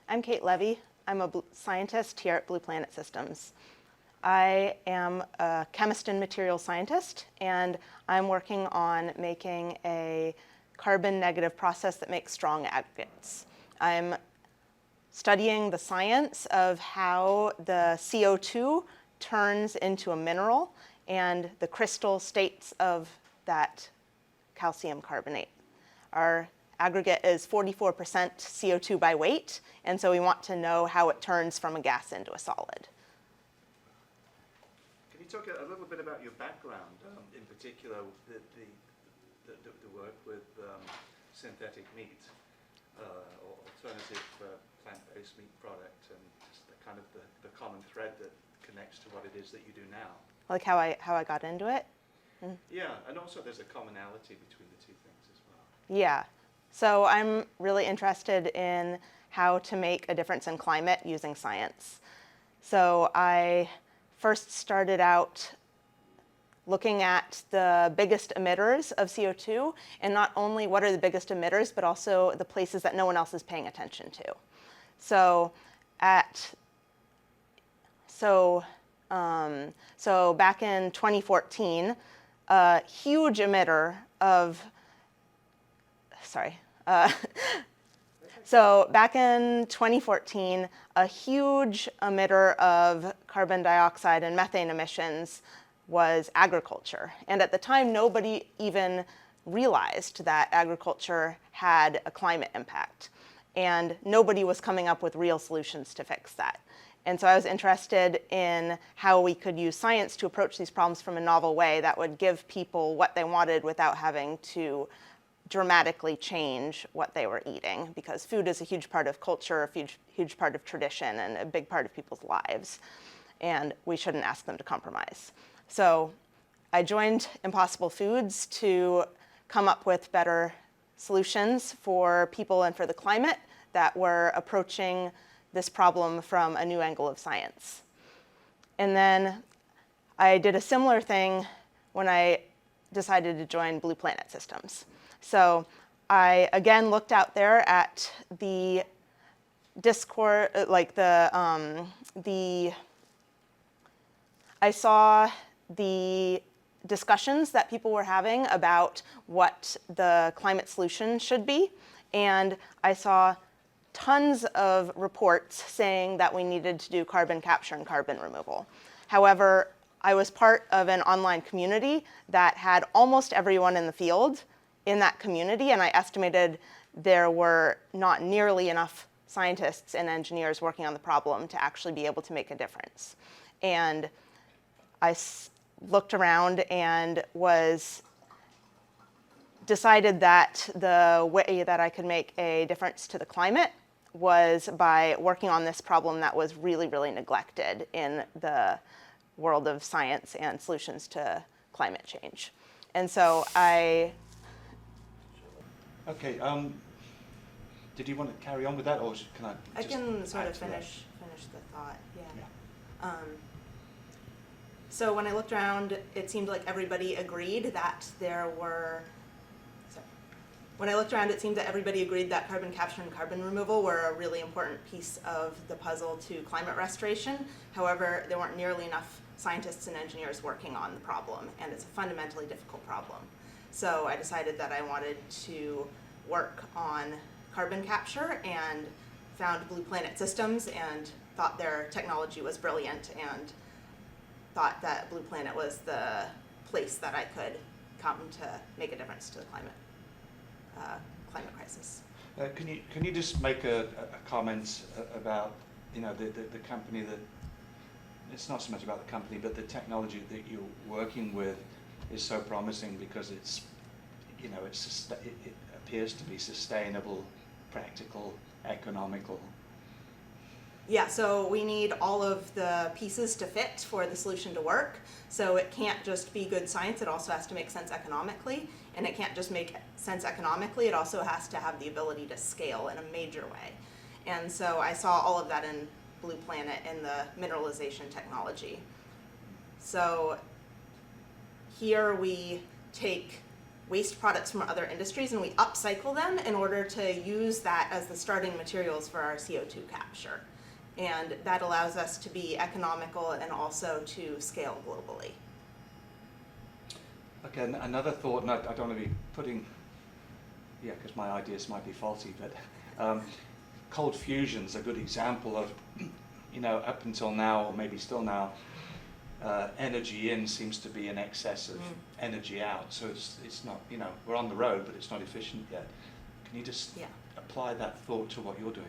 I'm Cate Levey. I'm a scientist here at Blue Planet Systems. I am a chemist and material scientist, and I'm working on making a carbon negative process that makes strong aggregates. I'm studying the science of how the CO2 turns into a mineral and the crystal states of that calcium carbonate. Our aggregate is 44% CO2 by weight, and so we want to know how it turns from a gas into a solid. Can you talk a little bit about your background, in particular the work with synthetic meat, or alternative plant-based meat product, and just the kind of the common thread that connects to what it is that you do now? Like how I got into it? Yeah, and also there's a commonality between the two things as well. Yeah. So I'm really interested in how to make a difference in climate using science. So I first started out looking at the biggest emitters of CO2, and not only what are the biggest emitters, but also the places that no one else is paying attention to. So back in 2014, a huge emitter of, so back in 2014, a huge emitter of carbon dioxide and methane emissions was agriculture. And at the time, nobody even realized that agriculture had a climate impact. And nobody was coming up with real solutions to fix that. And so I was interested in how we could use science to approach these problems from a novel way that would give people what they wanted without having to dramatically change what they were eating, because food is a huge part of culture, a huge part of tradition, and a big part of people's lives. And we shouldn't ask them to compromise. So I joined Impossible Foods to come up with better solutions for people and for the climate that were approaching this problem from a new angle of science. And then I did a similar thing when I decided to join Blue Planet Systems. So I again looked out there at the discourse, I saw the discussions that people were having about what the climate solution should be, and I saw tons of reports saying that we needed to do carbon capture and carbon removal. However, I was part of an online community that had almost everyone in the field in that community, and I estimated there were not nearly enough scientists and engineers working on the problem to actually be able to make a difference. And I looked around and decided that the way that I could make a difference to the climate was by working on this problem that was really, really neglected in the world of science and solutions to climate change. And so Okay, did you want to carry on with that, or can I just can sort of finish the thought, yeah. So when I looked around, it seemed like everybody agreed that carbon capture and carbon removal were a really important piece of the puzzle to climate restoration. However, there weren't nearly enough scientists and engineers working on the problem, and it's a fundamentally difficult problem. So I decided that I wanted to work on carbon capture and found Blue Planet Systems and thought their technology was brilliant and thought that Blue Planet was the place that I could come to make a difference to the climate crisis. Can you just make a comment about the company that, it's not so much about the company, but the technology that you're working with is so promising because it appears to be sustainable, practical, economical. Yeah, so we need all of the pieces to fit for the solution to work. So it can't just be good science, it also has to make sense economically. And it can't just make sense economically, it also has to have the ability to scale in a major way. And so I saw all of that in Blue Planet in the mineralization technology. So here we take waste products from other industries and we upcycle them in order to use that as the starting materials for our CO2 capture. And that allows us to be economical and also to scale globally. Okay, another thought, and I don't want to be putting, yeah, because my ideas might be faulty, but cold fusion's a good example of, you know, up until now, or maybe still now, energy in seems to be in excess of energy out. So it's not, you know, we're on the road, but it's not efficient yet. Can you just apply that thought to what you're doing?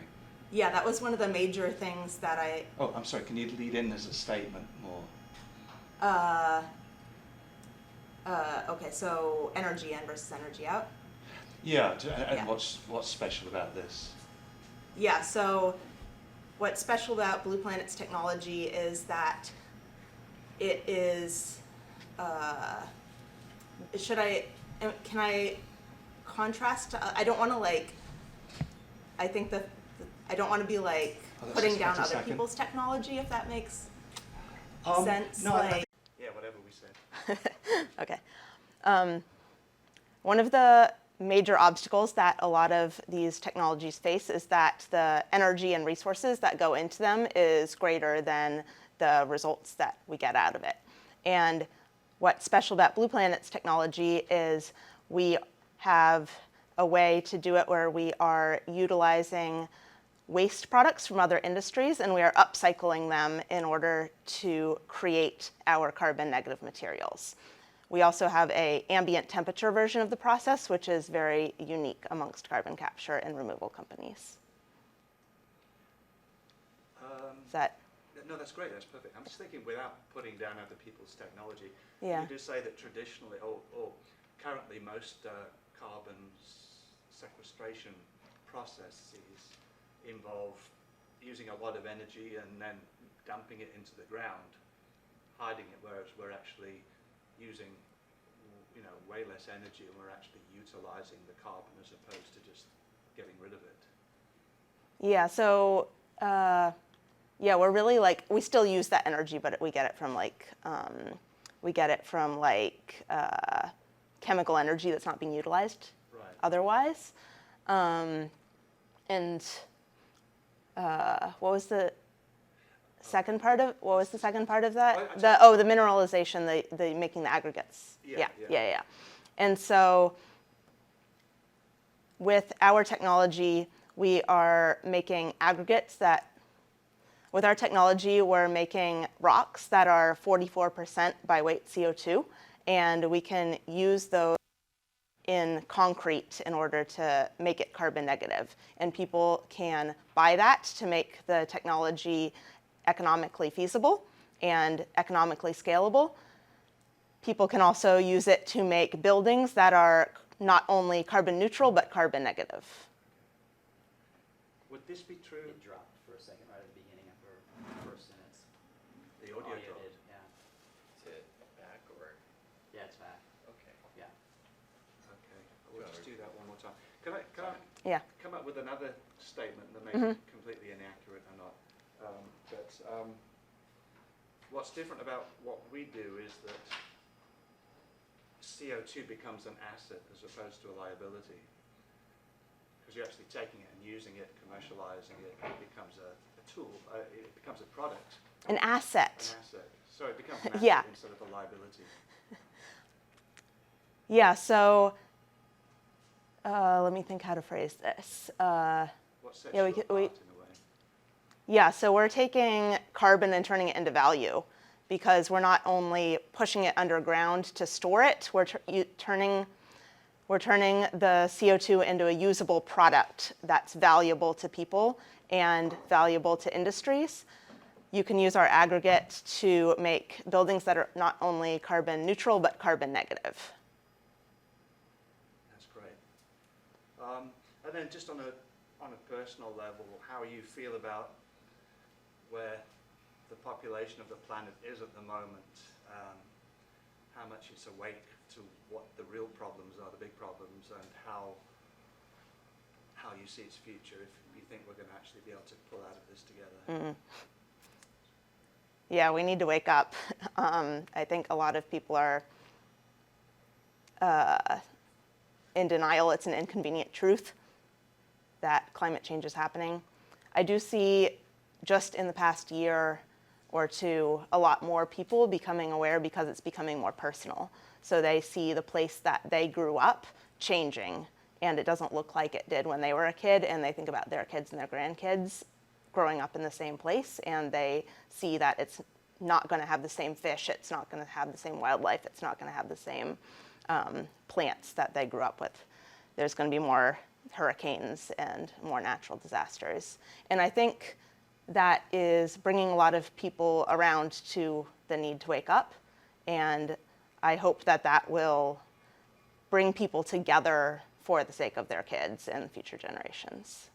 Yeah, that was one of the major things that I... Oh, I'm sorry, can you lead in as a statement more? Okay, so energy in versus energy out? Yeah, and what's special about this? Yeah, so what's special about Blue Planet's technology is that it is, can I contrast? I don't want to like, I think that, I don't want to be like putting down other people's technology, if that makes sense. No, like, Yeah, whatever we said. okay. One of the major obstacles that a lot of these technologies face is that the energy and resources that go into them is greater than the results that we get out of it. And what's special about Blue Planet's technology is we have a way to do it where we are utilizing waste products from other industries and we are upcycling them in order to create our carbon negative materials. We also have an ambient temperature version of the process, which is very unique amongst carbon capture and removal companies. Is that? No, that's great. That's perfect. I'm just thinking, without putting down other people's technology, Yeah. you do say that traditionally, or currently, most carbon sequestration processes involve using a lot of energy and then dumping it into the ground, hiding it, whereas we're actually using, you know, way less energy, and we're actually utilizing the carbon as opposed to just getting rid of it. Yeah, so yeah, we're really like, we still use that energy, but we get it from like, chemical energy that's not being utilized otherwise. And what was the second part of that? The mineralization, the making the aggregates. Yeah. And so with our technology, we are making aggregates that, with our technology, we're making rocks that are 44% by weight CO2, and we can use those in concrete in order to make it carbon negative. And people can buy that to make the technology economically feasible and economically scalable. People can also use it to make buildings that are not only carbon neutral, but carbon negative. Would this be true? It dropped for a second right at the beginning after the first sentence. The audio dropped. did, yeah. Is it back or? Yeah, it's back. Okay. Yeah. Okay, we'll just do that one more time. Can I Yeah. come up with another statement that may be completely inaccurate or not? But what's different about what we do is that CO2 becomes an asset as opposed to a liability. Because you're actually taking it and using it, commercializing it, it becomes a tool, it becomes a product. An asset. An asset. So it becomes an asset Yeah. instead of a liability. Yeah, so let me think how to phrase this. What sets Yeah, you apart in a way? Yeah, so we're taking carbon and turning it into value because we're not only pushing it underground to store it, we're turning the CO2 into a usable product that's valuable to people and valuable to industries. You can use our aggregate to make buildings that are not only carbon neutral, but carbon negative. That's great. And then just on a personal level, how you feel about where the population of the planet is at the moment, how much it's awake to what the real problems are, the big problems, and how you see its future, if you think we're going to actually be able to pull out of this together. Yeah, we need to wake up. I think a lot of people are in denial. It's an inconvenient truth that climate change is happening. I do see just in the past year or two a lot more people becoming aware because it's becoming more personal. So they see the place that they grew up changing, and it doesn't look like it did when they were a kid, and they think about their kids and their grandkids growing up in the same place, and they see that it's not going to have the same fish, it's not going to have the same wildlife, it's not going to have the same plants that they grew up with. There's going to be more hurricanes and more natural disasters. And I think that is bringing a lot of people around to the need to wake up. And I hope that that will bring people together for the sake of their kids and future generations.